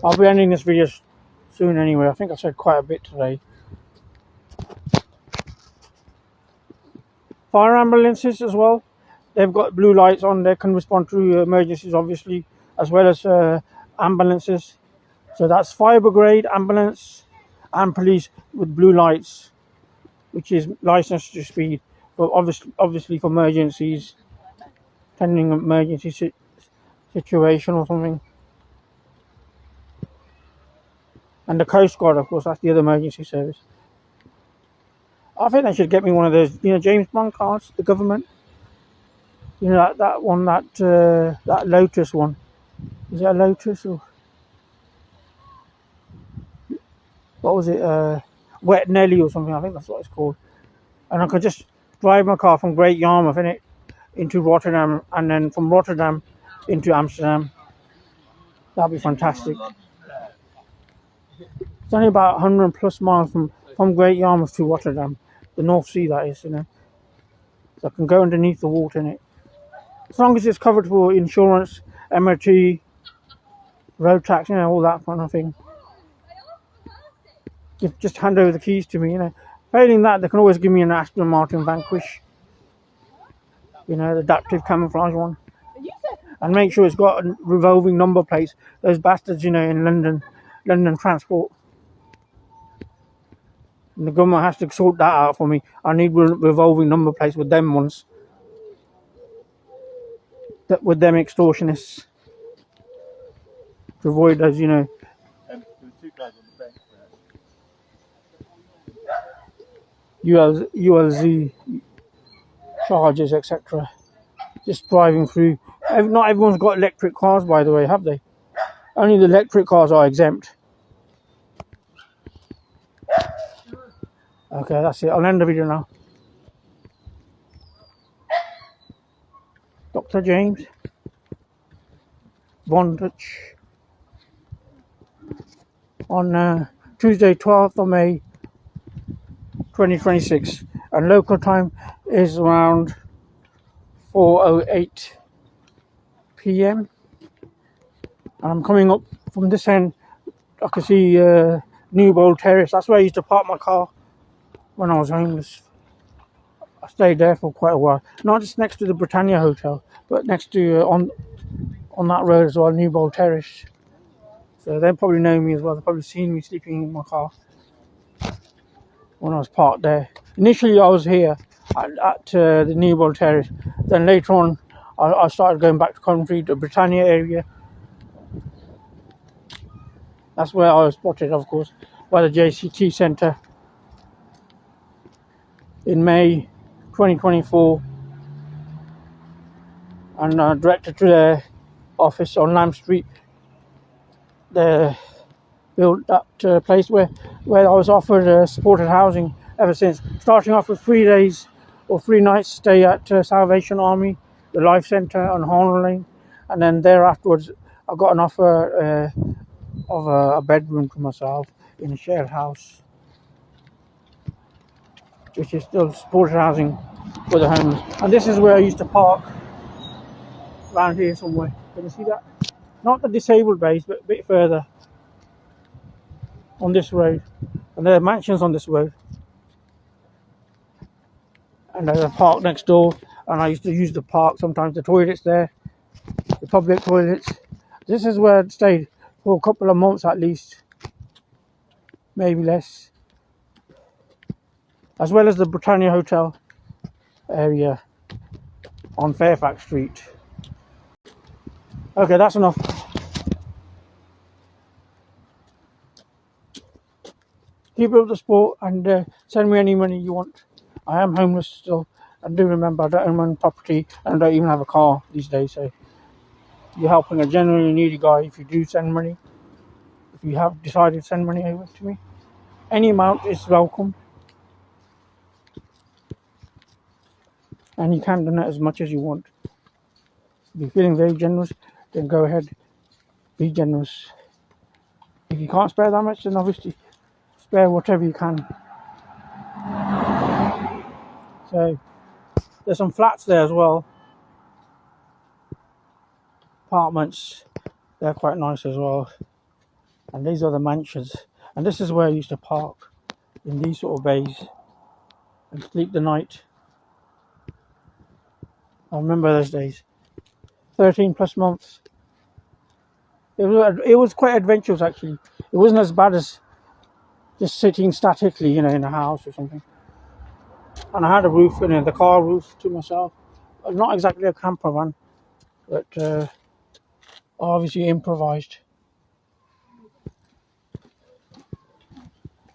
I'll be ending this video soon anyway. I think I said quite a bit today. Fire ambulances as well. They've got blue lights on. They can respond to emergencies, obviously, as well as ambulances. So that's fire brigade, ambulance, and police with blue lights, which is licensed to speed. But obviously for emergencies, pending emergency situation or something. And the Coast Guard, of course, that's the other emergency service. I think they should get me one of those, James Bond cards, the government. That one, that Lotus one. Is it a Lotus or what was it? Wet Nelly or something. I think that's what it's called. And I could just drive my car from Great Yarmouth into Rotterdam, and then from Rotterdam into Amsterdam. That'd be fantastic. It's only about 100 plus miles from Great Yarmouth to Rotterdam, the North Sea, that is, So I can go underneath the water in it. As long as it's covered for insurance, MOT, road tax, all that kind of thing. Just hand over the keys to me, Failing that, they can always give me an Aston Martin Vanquish. The adaptive camouflage one. And make sure it's got revolving number plates. Those bastards, in London transport. And the government has to sort that out for me. I need revolving number plates with them ones. With them extortionists. To avoid those, ULZ charges, etc. Just driving through. Not everyone's got electric cars, by the way, have they? Only the electric cars are exempt. Okay, that's it. I'll end the video now. Dr. James Vondutch on Tuesday, 12th of May 2026, and local time is around 4:08 p.m. and I'm coming up from this end. I can see New Bold Terrace. That's where I used to park my car when I was homeless. I stayed there for quite a while, not just next to the Britannia Hotel, but next to on that road as well, New Bold Terrace. So they probably know me as well. They've probably seen me sleeping in my car when I was parked there. Initially I was here at the New Bold Terrace. Then later on I started going back to Coventry, the Britannia area. That's where I was spotted, of course, by the JCT Centre in May 2024, and directed to their office on Lamb Street. They built that place where I was offered supported housing ever since, starting off with 3 days or 3 nights stay at Salvation Army, the Life Centre on Hornell Lane, and then thereafterwards I got an offer of a bedroom to myself in a shared house, which is still supported housing for the homeless. And this is where I used to park, around here somewhere. Can you see that? Not the disabled base, but a bit further on this road. And there are mansions on this road. And there's a park next door, and I used to use the park, sometimes the toilets there, the public toilets. This is where I stayed for a couple of months at least, maybe less, as well as the Britannia Hotel area on Fairfax Street. Okay, that's enough. Keep up the sport and send me any money you want. I am homeless still, and do remember I don't own property and I don't even have a car these days, so you're helping a genuinely needy guy if you do send money. If you have decided to send money over to me, any amount is welcome, and you can donate as much as you want. If you're feeling very generous, then go ahead, be generous. If you can't spare that much, then obviously spare whatever you can. So there's some flats there as well, apartments. They're quite nice as well. And these are the mansions. And this is where I used to park, in these sort of bays, and sleep the night. I remember those days. 13 plus months. It was quite adventurous, actually. It wasn't as bad as just sitting statically, you know, in a house or something. And I had a roof, you know, the car roof to myself. Not exactly a camper van, but obviously improvised.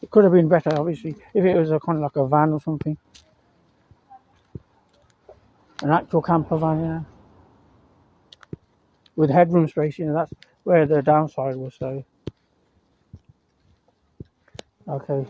It could have been better, obviously, if it was a kind of like a van or something. An actual camper van, you know, with headroom space, you know, that's where the downside was. So, okay.